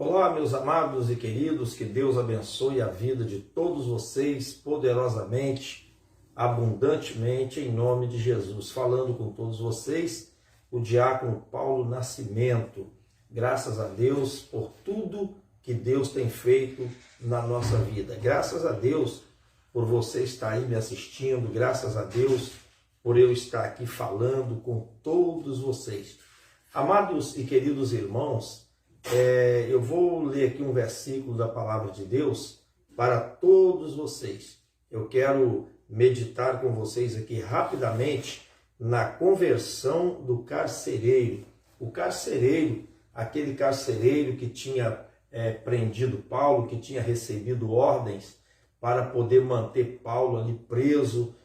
Olá, meus amados e queridos, que Deus abençoe a vida de todos vocês poderosamente, abundantemente, em nome de Jesus. Falando com todos vocês, o diácono Paulo Nascimento. Graças a Deus por tudo que Deus tem feito na nossa vida. Graças a Deus por você estar aí me assistindo. Graças a Deus por eu estar aqui falando com todos vocês. Amados e queridos irmãos, eu vou ler aqui um versículo da palavra de Deus para todos vocês. Eu quero meditar com vocês aqui rapidamente na conversão do carcereiro. O carcereiro, aquele carcereiro que tinha prendido Paulo, que tinha recebido ordens para poder manter Paulo ali preso,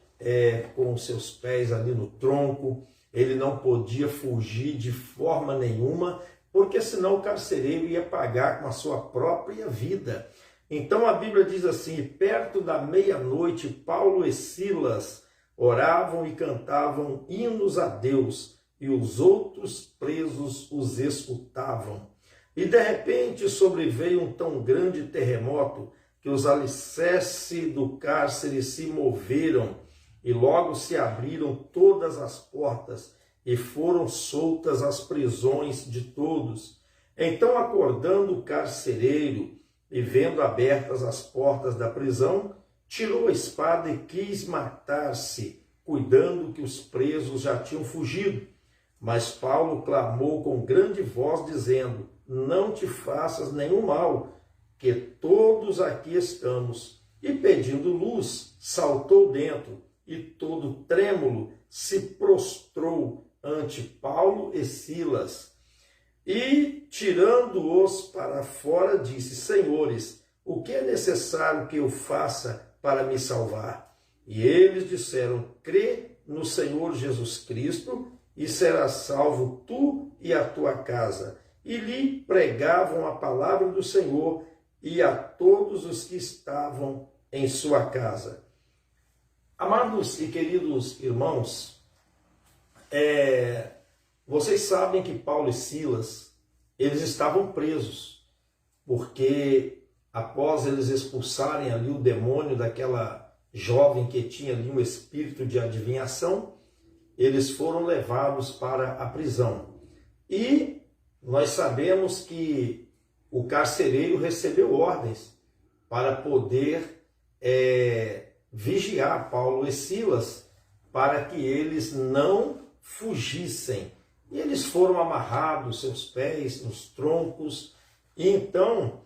com seus pés ali no tronco. Ele não podia fugir de forma nenhuma, porque senão o carcereiro ia pagar com a sua própria vida. Então a Bíblia diz assim: perto da meia-noite, Paulo e Silas oravam e cantavam hinos a Deus, e os outros presos os escutavam. E de repente sobreveio um tão grande terremoto que os alicerces do cárcere se moveram, e logo se abriram todas as portas, e foram soltas as prisões de todos. Então, acordando o carcereiro, e vendo abertas as portas da prisão, tirou a espada e quis matar-se, cuidando que os presos já tinham fugido. Mas Paulo clamou com grande voz, dizendo: não te faças nenhum mal, que todos aqui estamos. E pedindo luz, saltou dentro, e todo trêmulo se prostrou ante Paulo e Silas, e tirando-os para fora, disse: senhores, o que é necessário que eu faça para me salvar? E eles disseram: crê no Senhor Jesus Cristo, e serás salvo tu e a tua casa. E lhe pregavam a palavra do Senhor e a todos os que estavam em sua casa. Amados e queridos irmãos, vocês sabem que Paulo e Silas, eles estavam presos, porque após eles expulsarem ali o demônio daquela jovem que tinha ali um espírito de adivinhação, eles foram levados para a prisão. E nós sabemos que o carcereiro recebeu ordens para poder vigiar Paulo e Silas, para que eles não fugissem. E eles foram amarrados, seus pés nos troncos. E então,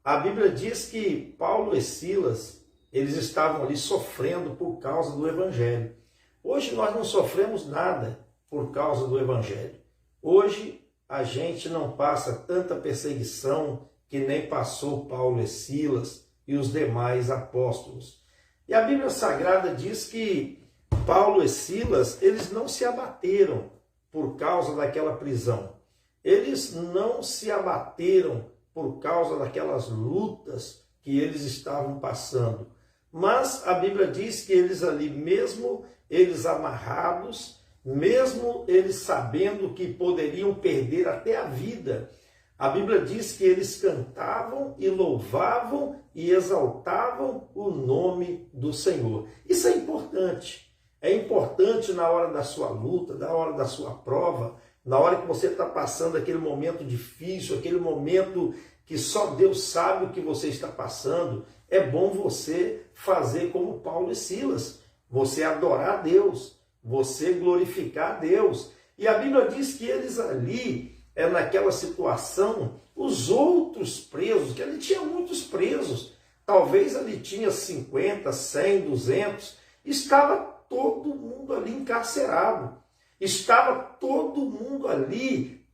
a Bíblia diz que Paulo e Silas, eles estavam ali sofrendo por causa do Evangelho. Hoje nós não sofremos nada por causa do Evangelho. Hoje a gente não passa tanta perseguição que nem passou Paulo e Silas e os demais apóstolos. E a Bíblia Sagrada diz que Paulo e Silas, eles não se abateram por causa daquela prisão. Eles não se abateram por causa daquelas lutas que eles estavam passando. Mas a Bíblia diz que eles ali, mesmo eles amarrados, mesmo eles sabendo que poderiam perder até a vida, a Bíblia diz que eles cantavam e louvavam e exaltavam o nome do Senhor. Isso é importante. É importante na hora da sua luta, na hora da sua prova, na hora que você está passando aquele momento difícil, aquele momento que só Deus sabe o que você está passando. É bom você fazer como Paulo e Silas, você adorar a Deus, você glorificar a Deus. E a Bíblia diz que eles ali, naquela situação, os outros presos, que ali tinha muitos presos, talvez ali tinha 50, 100, 200, estava todo mundo ali encarcerado, estava todo mundo ali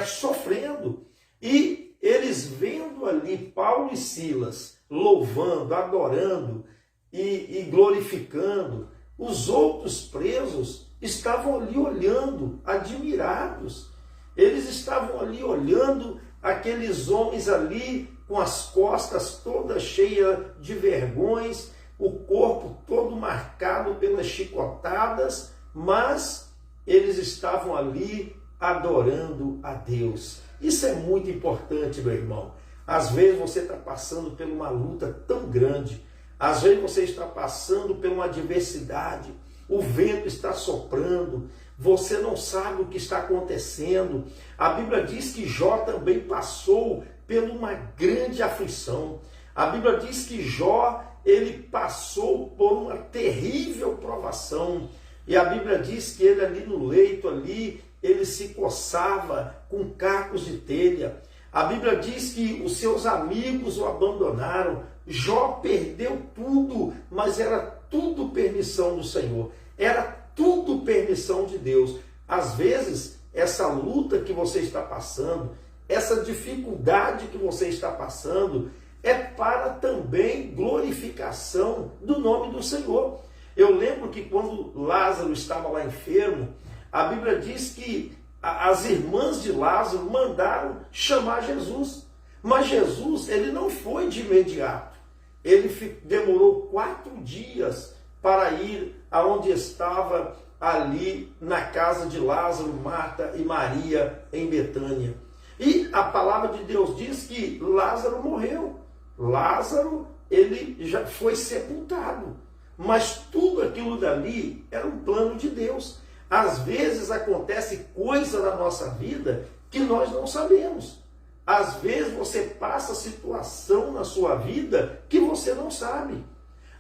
sofrendo. E eles vendo ali Paulo e Silas louvando, adorando e glorificando, os outros presos estavam ali olhando, admirados. Eles estavam ali olhando aqueles homens ali com as costas todas cheias de vergões, o corpo todo marcado pelas chicotadas, mas eles estavam ali adorando a Deus. Isso é muito importante, meu irmão. Às vezes você está passando por uma luta tão grande, às vezes você está passando por uma adversidade, o vento está soprando, você não sabe o que está acontecendo. A Bíblia diz que Jó também passou por uma grande aflição. A Bíblia diz que Jó, ele passou por uma terrível provação. E a Bíblia diz que ele ali no leito, ali, ele se coçava com cacos de telha. A Bíblia diz que os seus amigos o abandonaram. Jó perdeu tudo, mas era tudo permissão do Senhor. Era tudo permissão de Deus. Às vezes, essa luta que você está passando, essa dificuldade que você está passando, é para também glorificação do nome do Senhor. Eu lembro que quando Lázaro estava lá enfermo, a Bíblia diz que as irmãs de Lázaro mandaram chamar Jesus. Mas Jesus, ele não foi de imediato. Ele demorou 4 dias para ir aonde estava ali na casa de Lázaro, Marta e Maria em Betânia. E a palavra de Deus diz que Lázaro morreu. Lázaro, ele já foi sepultado. Mas tudo aquilo dali era um plano de Deus. Às vezes acontece coisa na nossa vida que nós não sabemos. Às vezes você passa situação na sua vida que você não sabe.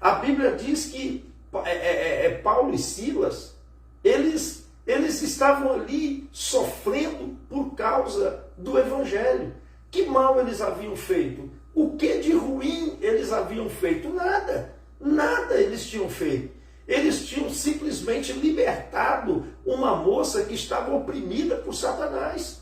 A Bíblia diz que Paulo e Silas, eles estavam ali sofrendo por causa do Evangelho. Que mal eles haviam feito? O que de ruim eles haviam feito? Nada. Nada eles tinham feito. Eles tinham simplesmente libertado uma moça que estava oprimida por Satanás.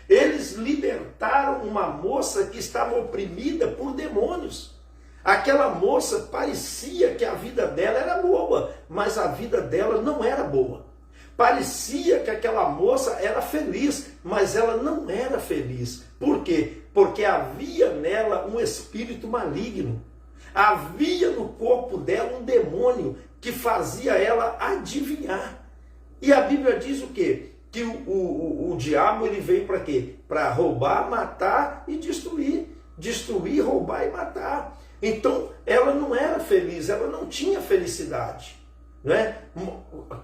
Eles libertaram uma moça que estava oprimida por demônios. Aquela moça parecia que a vida dela era boa, mas a vida dela não era boa. Parecia que aquela moça era feliz, mas ela não era feliz. Por quê? Porque havia nela um espírito maligno. Havia no corpo dela um demônio que fazia ela adivinhar. E a Bíblia diz o quê? Que o diabo ele veio para quê? Para roubar, matar e destruir. Destruir, roubar e matar. Então, ela não era feliz, ela não tinha felicidade. Né?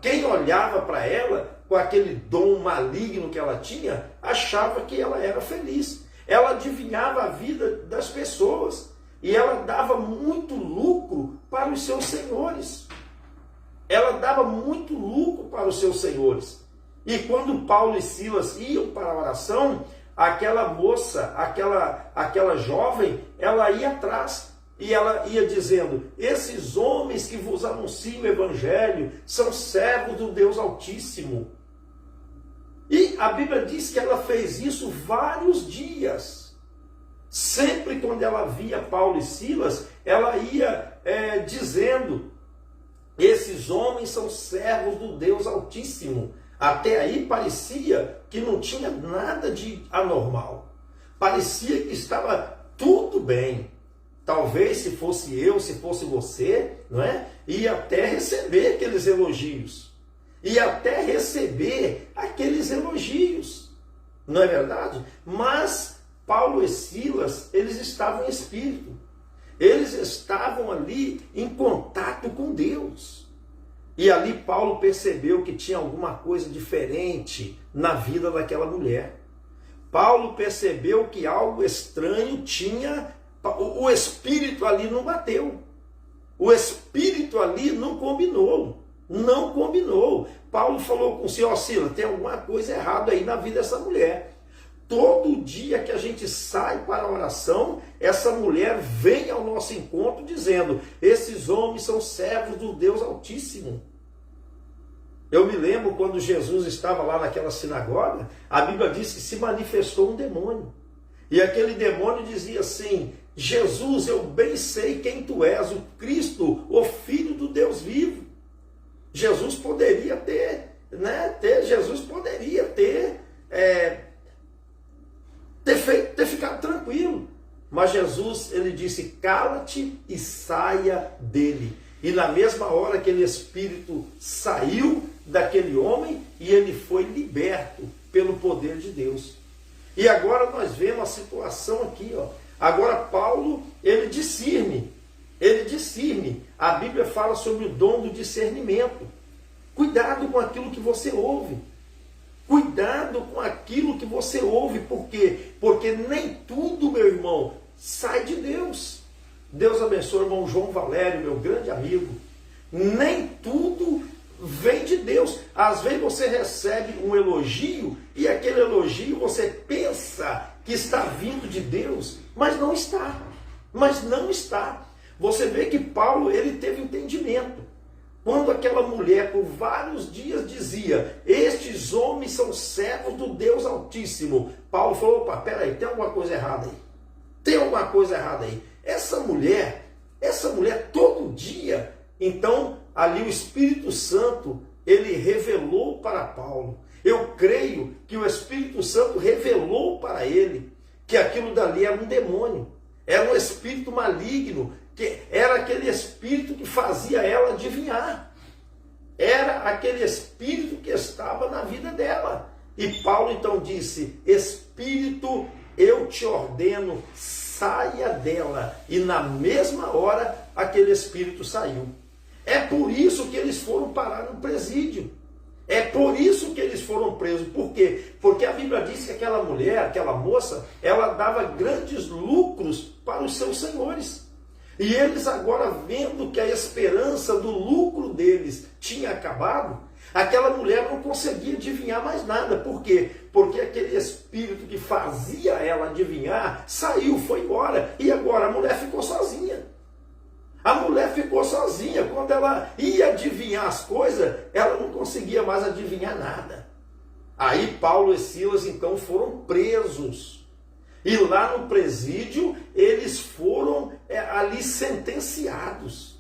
Quem olhava para ela, com aquele dom maligno que ela tinha, achava que ela era feliz. Ela adivinhava a vida das pessoas. E ela dava muito lucro para os seus senhores. Ela dava muito lucro para os seus senhores. E quando Paulo e Silas iam para a oração, aquela moça, aquela jovem, ela ia atrás. E ela ia dizendo: esses homens que vos anunciam o Evangelho são servos do Deus Altíssimo. E a Bíblia diz que ela fez isso vários dias. Sempre quando ela via Paulo e Silas, ela ia dizendo: esses homens são servos do Deus Altíssimo. Até aí parecia que não tinha nada de anormal. Parecia que estava tudo bem. Talvez se fosse eu, se fosse você, não é? Ia até receber aqueles elogios. Ia até receber aqueles elogios. Não é verdade? Mas Paulo e Silas, eles estavam em espírito. Eles estavam ali em contato com Deus. E ali Paulo percebeu que tinha alguma coisa diferente na vida daquela mulher. Paulo percebeu que algo estranho tinha, o espírito ali não bateu. O espírito ali não combinou. Não combinou. Paulo falou com o senhor: Silas, tem alguma coisa errada aí na vida dessa mulher. Todo dia que a gente sai para a oração, essa mulher vem ao nosso encontro dizendo: esses homens são servos do Deus Altíssimo. Eu me lembro quando Jesus estava lá naquela sinagoga, a Bíblia diz que se manifestou um demônio. E aquele demônio dizia assim: Jesus, eu bem sei quem tu és, o Cristo, o Filho do Deus vivo. Jesus poderia Jesus poderia ter ficado tranquilo. Mas Jesus, ele disse: cala-te e saia dele. E na mesma hora aquele espírito saiu daquele homem e ele foi liberto. pelo poder de Deus. E agora nós vemos a situação aqui, ó. Agora Paulo, ele discerne. A Bíblia fala sobre o dom do discernimento. Cuidado com aquilo que você ouve. Cuidado com aquilo que você ouve. Por quê? Porque nem tudo, meu irmão, sai de Deus. Deus abençoe o irmão João Valério, meu grande amigo. Nem tudo vem de Deus. Às vezes você recebe um elogio e aquele elogio você pensa que está vindo de Deus, mas não está. Você vê que Paulo, ele teve entendimento. Quando aquela mulher por vários dias dizia: estes homens são servos do Deus Altíssimo, Paulo falou: opa, peraí, tem alguma coisa errada aí. Essa mulher todo dia. Então, ali o Espírito Santo, ele revelou para Paulo. Eu creio que o Espírito Santo revelou para ele que aquilo dali era um demônio, era um espírito maligno, que era aquele espírito que fazia ela adivinhar. Era aquele espírito que estava na vida dela. E Paulo então disse: espírito, eu te ordeno, saia dela. E na mesma hora, aquele espírito saiu. É por isso que eles foram parar no presídio. É por isso que eles foram presos. Por quê? Porque a Bíblia diz que aquela mulher, aquela moça, ela dava grandes lucros para os seus senhores. E eles agora, vendo que a esperança do lucro deles tinha acabado, aquela mulher não conseguia adivinhar mais nada. Por quê? Porque aquele espírito que fazia ela adivinhar saiu, foi embora. E agora a mulher ficou sozinha. Quando ela ia adivinhar as coisas, ela não conseguia mais adivinhar nada. Aí Paulo e Silas então foram presos. E lá no presídio, eles foram ali sentenciados.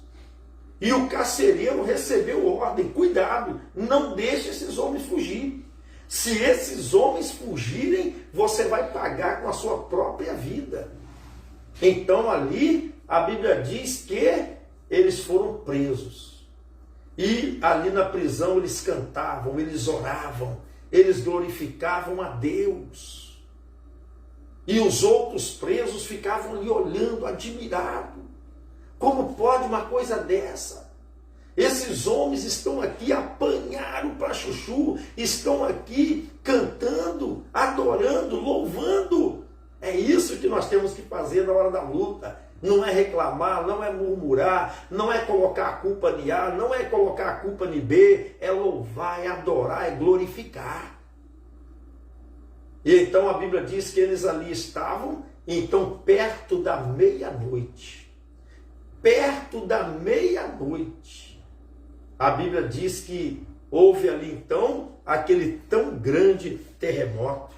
E o carcereiro recebeu ordem: cuidado, não deixe esses homens fugir. Se esses homens fugirem, você vai pagar com a sua própria vida. Então ali, a Bíblia diz que eles foram presos. E ali na prisão eles cantavam, eles oravam, eles glorificavam a Deus. E os outros presos ficavam ali olhando, admirados. Como pode uma coisa dessa? Esses homens estão aqui, apanharam para chuchu, estão aqui cantando, adorando, louvando. É isso que nós temos que fazer na hora da luta. Não é reclamar, não é murmurar, não é colocar a culpa em A, não é colocar a culpa em B, é louvar, é adorar, é glorificar. E então a Bíblia diz que eles ali estavam, então perto da meia-noite. Perto da meia-noite. A Bíblia diz que houve ali então aquele tão grande terremoto.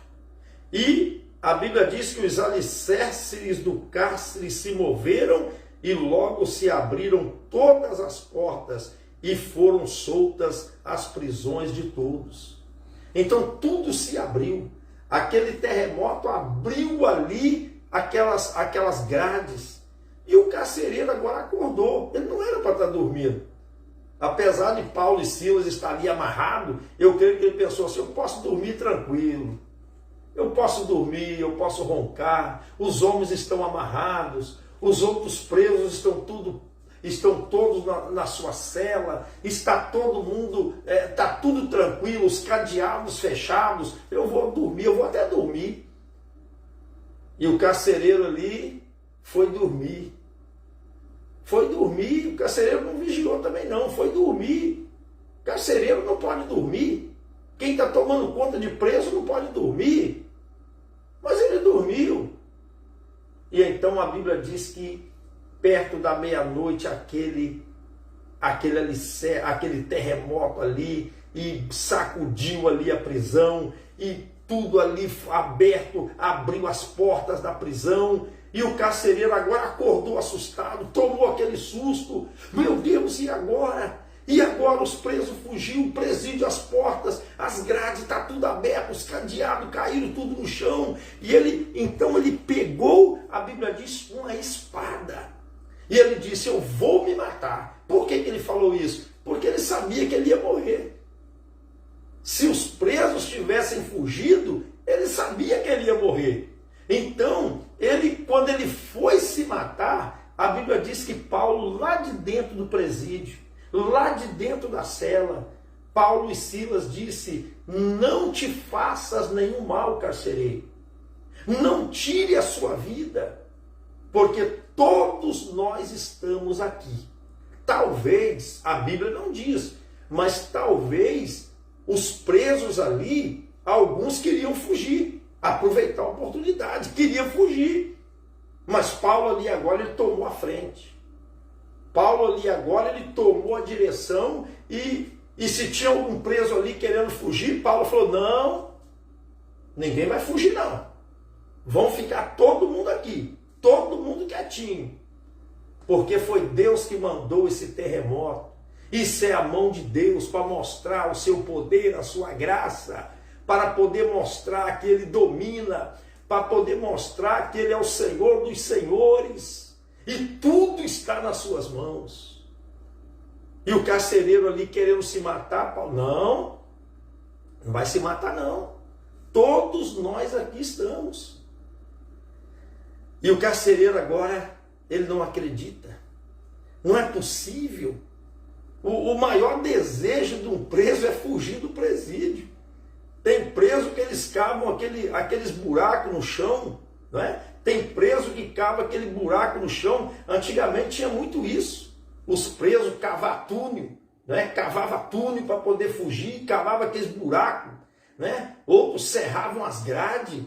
E a Bíblia diz que os alicerces do cárcere se moveram e logo se abriram todas as portas e foram soltas as prisões de todos. Então tudo se abriu. Aquele terremoto abriu ali aquelas grades. E o carcereiro agora acordou. Ele não era para estar dormindo. Apesar de Paulo e Silas estar ali amarrados, eu creio que ele pensou assim: eu posso dormir tranquilo. Eu posso dormir, eu posso roncar. Os homens estão amarrados. Os outros presos estão todos na sua cela. Está todo mundo, está tudo tranquilo, os cadeados fechados. Eu vou dormir, eu vou até dormir. E o carcereiro ali foi dormir. O carcereiro não vigiou também não, foi dormir. O carcereiro não pode dormir. Quem está tomando conta de preso não pode dormir. Mas ele dormiu. E então a Bíblia diz que perto da meia-noite aquele terremoto ali, e sacudiu ali a prisão, e tudo ali aberto, abriu as portas da prisão. E o carcereiro agora acordou assustado, tomou aquele susto. Meu Deus, e agora? E agora os presos fugiram, o presídio, as portas, as grades, está tudo aberto, os cadeados caíram tudo no chão. E então ele pegou, a Bíblia diz, uma espada. E ele disse: eu vou me matar. Por que ele falou isso? Porque ele sabia que ele ia morrer. Se os presos tivessem fugido, ia morrer. Então, quando ele foi se matar, a Bíblia diz que Paulo, lá de dentro do presídio, lá de dentro da cela, Paulo e Silas disse: não te faças nenhum mal, carcereiro. Não tire a sua vida, porque todos nós estamos aqui. Talvez, a Bíblia não diz, mas talvez os presos ali, alguns queriam fugir, aproveitar a oportunidade, queriam fugir. Mas Paulo ali agora, ele tomou a frente. Paulo ali agora, ele tomou a direção e se tinha algum preso ali querendo fugir, Paulo falou: não, ninguém vai fugir não. Vão ficar todo mundo aqui, todo mundo quietinho. Porque foi Deus que mandou esse terremoto. Isso é a mão de Deus para mostrar o seu poder, a sua graça, para poder mostrar que Ele domina, para poder mostrar que Ele é o Senhor dos senhores. E tudo está nas suas mãos. E o carcereiro ali querendo se matar, Paulo: não vai se matar não. Todos nós aqui estamos. E o carcereiro agora, ele não acredita. Não é possível. O maior desejo de um preso é fugir do presídio. Tem preso que eles cavam aqueles buracos no chão, não é? Tem preso que cava aquele buraco no chão. Antigamente tinha muito isso. Os presos cavavam túnel, né? Cavava túnel para poder fugir, cavava aqueles buracos, né? Outros serravam as grades,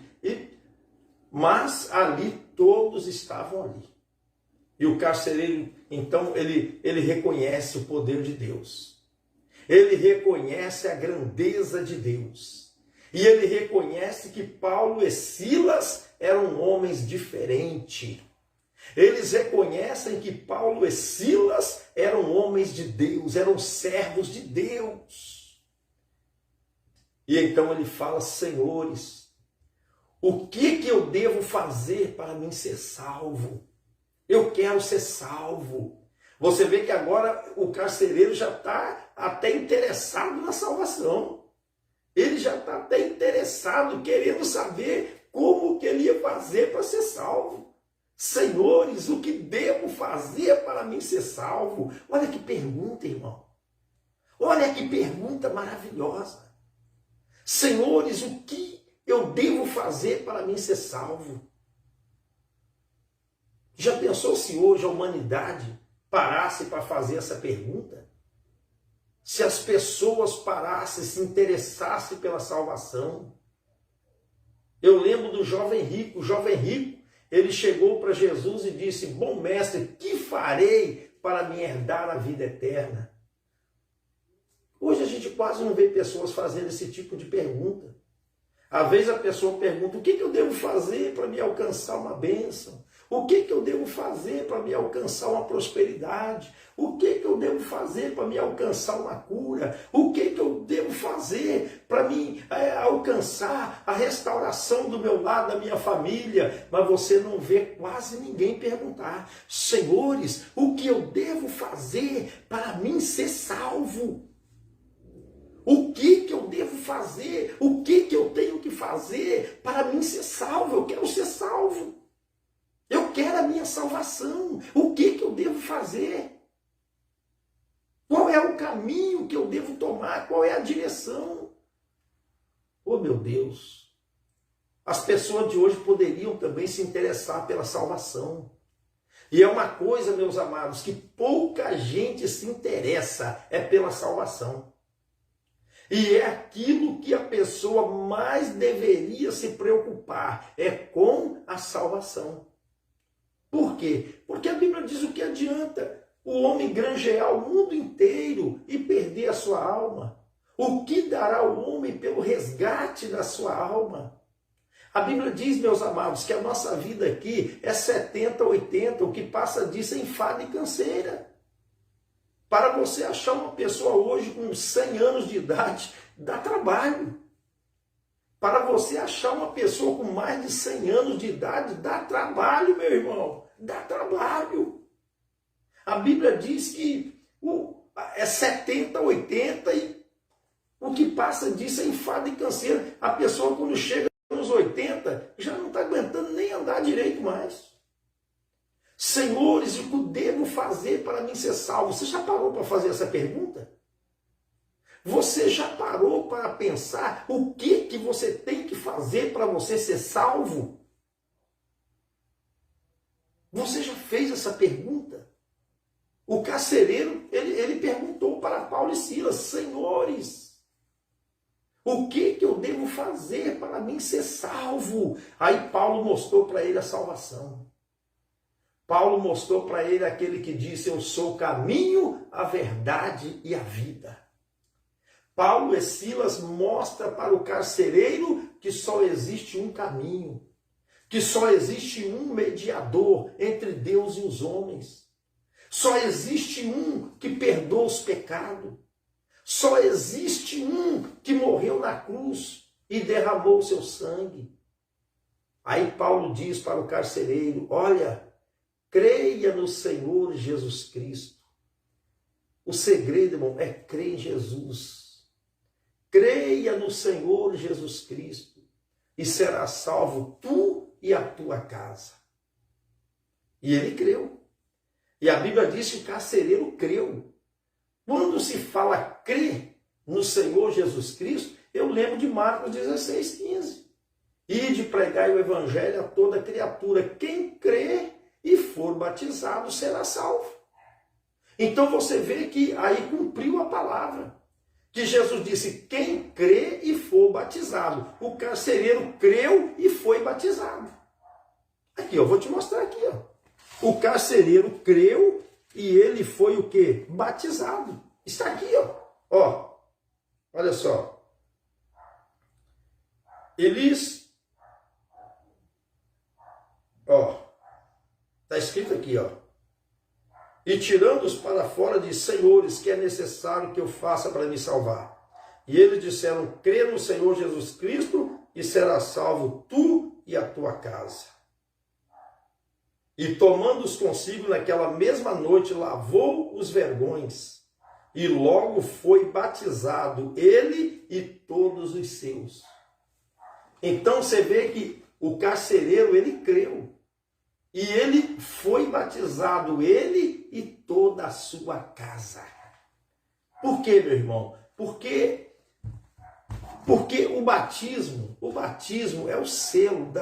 mas ali todos estavam ali. E o carcereiro, então, ele reconhece o poder de Deus. Ele reconhece a grandeza de Deus. E ele reconhece que Paulo e Silas eram homens diferentes. Eles reconhecem que Paulo e Silas eram homens de Deus, eram servos de Deus. E então ele fala: senhores, o que eu devo fazer para mim ser salvo? Eu quero ser salvo. Você vê que agora o carcereiro já está até interessado na salvação. Ele já está até interessado, querendo saber como que ele ia fazer para ser salvo. Senhores, o que devo fazer para mim ser salvo? Olha que pergunta, irmão. Olha que pergunta maravilhosa. Senhores, o que eu devo fazer para mim ser salvo? Já pensou se hoje a humanidade parasse para fazer essa pergunta? Se as pessoas parassem, se interessassem pela salvação? Eu lembro do jovem rico. O jovem rico, ele chegou para Jesus e disse: bom mestre, que farei para me herdar a vida eterna? Hoje a gente quase não vê pessoas fazendo esse tipo de pergunta. Às vezes a pessoa pergunta: o que eu devo fazer para me alcançar uma bênção? O que eu devo fazer para me alcançar uma prosperidade? O que eu devo fazer para me alcançar uma cura? O que eu devo fazer para me alcançar a restauração do meu lar, da minha família? Mas você não vê quase ninguém perguntar: senhores, o que eu devo fazer para mim ser salvo? O que eu devo fazer? O que eu tenho que fazer para mim ser salvo? Eu quero ser salvo. Eu quero a minha salvação. O que eu devo fazer? Qual é o caminho que eu devo tomar? Qual é a direção? Oh, meu Deus! As pessoas de hoje poderiam também se interessar pela salvação. E é uma coisa, meus amados, que pouca gente se interessa pela salvação. E é aquilo que a pessoa mais deveria se preocupar, com a salvação. Por quê? Porque a Bíblia diz: o que adianta o homem granjear o mundo inteiro e perder a sua alma? O que dará o homem pelo resgate da sua alma? A Bíblia diz, meus amados, que a nossa vida aqui é 70, 80, o que passa disso é enfado e canseira. Para você achar uma pessoa hoje com 100 anos de idade, dá trabalho. Para você achar uma pessoa com mais de 100 anos de idade, dá trabalho, meu irmão. Dá trabalho. A Bíblia diz que é 70, 80 e o que passa disso é enfado e canseira. A pessoa, quando chega nos nos 80 já não está aguentando nem andar direito mais. Senhores, o que eu devo fazer para mim ser salvo? Você já parou para fazer essa pergunta? Você já parou para pensar o que você tem que fazer para você ser salvo? Você já fez essa pergunta? O carcereiro, ele perguntou para Paulo e Silas: senhores, o que eu devo fazer para mim ser salvo? Aí Paulo mostrou para ele a salvação. Paulo mostrou para ele aquele que disse: eu sou o caminho, a verdade e a vida. Paulo e Silas mostram para o carcereiro que só existe um caminho, que só existe um mediador entre Deus e os homens. Só existe um que perdoa os pecados. Só existe um que morreu na cruz e derramou o seu sangue. Aí Paulo diz para o carcereiro: olha, creia no Senhor Jesus Cristo. O segredo, irmão, é crer em Jesus. Creia no Senhor Jesus Cristo e serás salvo tu e a tua casa. E ele creu. E a Bíblia diz que o carcereiro creu. Quando se fala crer no Senhor Jesus Cristo, eu lembro de Marcos 16:15. E de pregar o evangelho a toda criatura. Quem crê e for batizado será salvo. Então você vê que aí cumpriu a palavra. Que Jesus disse: quem crê e for batizado. O carcereiro creu e foi batizado. Aqui, eu vou te mostrar aqui, ó. O carcereiro creu e ele foi o quê? Batizado. Está aqui, ó. Ó, olha só. Eles, ó, está escrito aqui, ó. E tirando-os para fora, diz: senhores, que é necessário que eu faça para me salvar? E eles disseram: crê no Senhor Jesus Cristo e serás salvo tu e a tua casa. E tomando-os consigo naquela mesma noite, lavou os vergões, e logo foi batizado ele e todos os seus. Então você vê que o carcereiro, ele creu. E ele foi batizado, ele e toda a sua casa. Por quê, meu irmão? Porque o batismo é o selo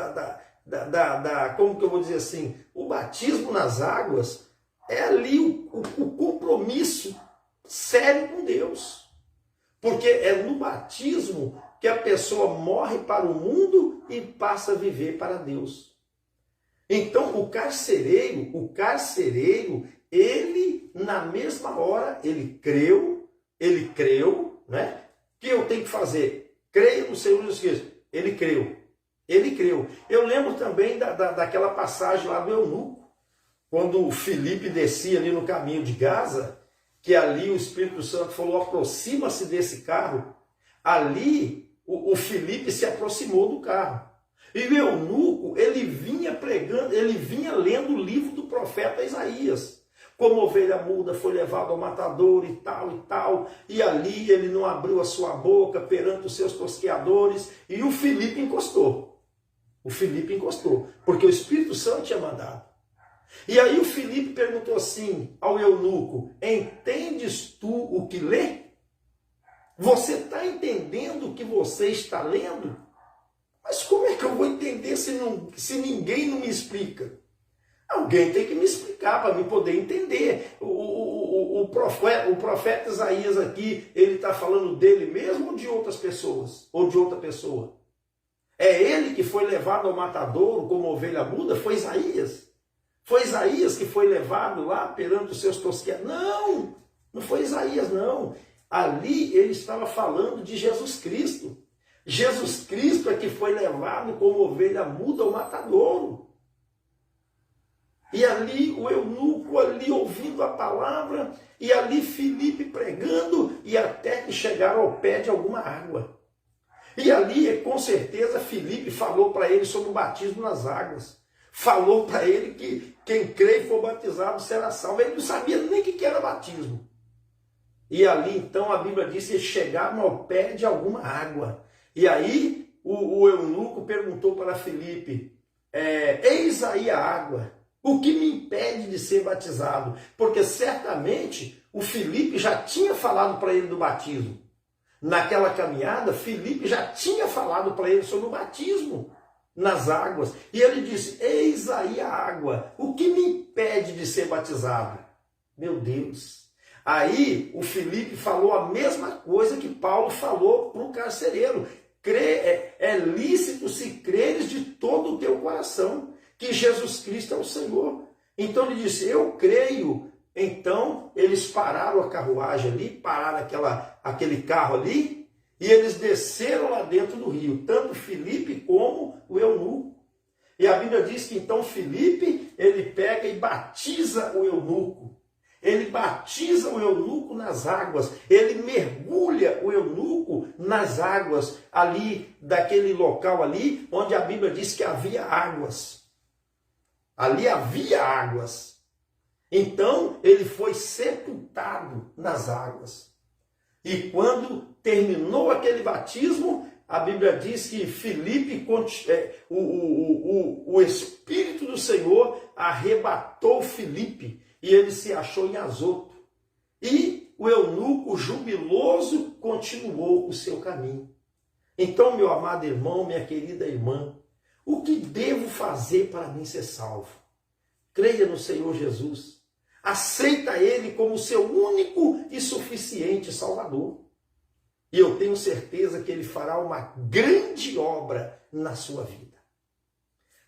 como que eu vou dizer assim? O batismo nas águas é ali o compromisso sério com Deus. Porque é no batismo que a pessoa morre para o mundo e passa a viver para Deus. Então, o carcereiro, ele, na mesma hora, ele creu, né? O que eu tenho que fazer? Creio no Senhor Jesus Cristo. Ele creu. Eu lembro também daquela passagem lá do eunuco, quando o Filipe descia ali no caminho de Gaza, que ali o Espírito Santo falou: aproxima-se desse carro. Ali, o Filipe se aproximou do carro. E o eunuco, ele vinha pregando, ele vinha lendo o livro do profeta Isaías. Como ovelha muda foi levado ao matador e tal. E ali ele não abriu a sua boca perante os seus tosqueadores. E o Filipe encostou. Porque o Espírito Santo tinha mandado. E aí o Filipe perguntou assim ao eunuco: entendes tu o que lê? Você está entendendo o que você está lendo? Mas como é que eu vou entender se ninguém não me explica? Alguém tem que me explicar para mim poder entender. O profeta Isaías aqui, ele está falando dele mesmo ou de outras pessoas? Ou de outra pessoa? É ele que foi levado ao matadouro como ovelha muda? Foi Isaías? Foi Isaías que foi levado lá perante os seus tosqueadores? Não foi Isaías, não. Ali ele estava falando de Jesus Cristo. Jesus Cristo é que foi levado como ovelha muda ao matadouro. E ali o eunuco ali ouvindo a palavra, e ali Filipe pregando, e até que chegaram ao pé de alguma água. E ali, com certeza, Filipe falou para ele sobre o batismo nas águas. Falou para ele que quem crê e for batizado será salvo. Ele não sabia nem o que era batismo. E ali, então, a Bíblia diz que eles chegaram ao pé de alguma água. E aí, o eunuco perguntou para Filipe, eis aí a água, o que me impede de ser batizado? Porque certamente o Filipe já tinha falado para ele do batismo. Naquela caminhada, Filipe já tinha falado para ele sobre o batismo nas águas. E ele disse, eis aí a água, o que me impede de ser batizado? Meu Deus! Aí o Filipe falou a mesma coisa que Paulo falou para o carcereiro. É lícito se creres de todo o teu coração que Jesus Cristo é o Senhor. Então ele disse, eu creio. Então eles pararam a carruagem ali, pararam aquele carro ali, e eles desceram lá dentro do rio, tanto Filipe como o eunuco. E a Bíblia diz que então Filipe, ele pega e batiza o eunuco. Ele batiza o eunuco nas águas, ele mergulha o eunuco nas águas ali, daquele local ali, onde a Bíblia diz que havia águas. Ali havia águas. Então ele foi sepultado nas águas. E quando terminou aquele batismo, a Bíblia diz que Filipe, o Espírito do Senhor arrebatou Filipe e ele se achou em Azoto. E o eunuco jubiloso continuou o seu caminho. Então, meu amado irmão, minha querida irmã, o que devo fazer para mim ser salvo? Creia no Senhor Jesus. Aceita Ele como seu único e suficiente Salvador. E eu tenho certeza que Ele fará uma grande obra na sua vida.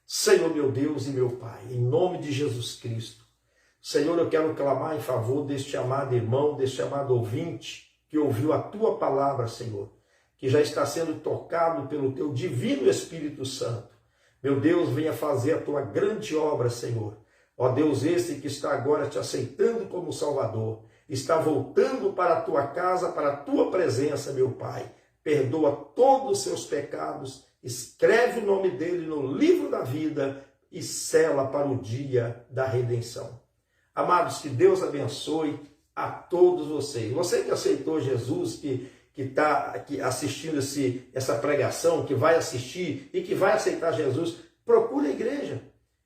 Senhor meu Deus e meu Pai, em nome de Jesus Cristo, Senhor, eu quero clamar em favor deste amado irmão, deste amado ouvinte, que ouviu a Tua palavra, Senhor, que já está sendo tocado pelo Teu divino Espírito Santo. Meu Deus, venha fazer a Tua grande obra, Senhor. Ó Deus, esse que está agora te aceitando como Salvador, está voltando para a Tua casa, para a Tua presença, meu Pai. Perdoa todos os seus pecados, escreve o nome dele no livro da vida e sela para o dia da redenção. Amados, que Deus abençoe a todos vocês. Você que aceitou Jesus, que está aqui assistindo essa pregação, que vai assistir e que vai aceitar Jesus, procure a igreja.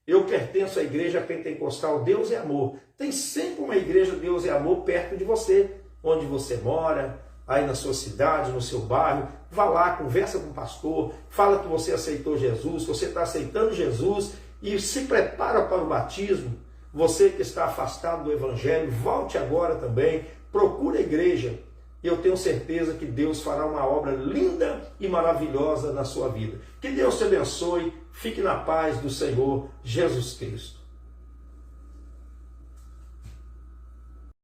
Eu pertenço à igreja pentecostal Deus é Amor. Tem sempre uma igreja Deus é Amor perto de você, onde você mora, aí na sua cidade, no seu bairro. Vá lá, conversa com o pastor, fala que você aceitou Jesus, que você está aceitando Jesus e se prepara para o batismo. Você que está afastado do Evangelho, volte agora também, procure a igreja. Eu tenho certeza que Deus fará uma obra linda e maravilhosa na sua vida. Que Deus te abençoe, fique na paz do Senhor Jesus Cristo.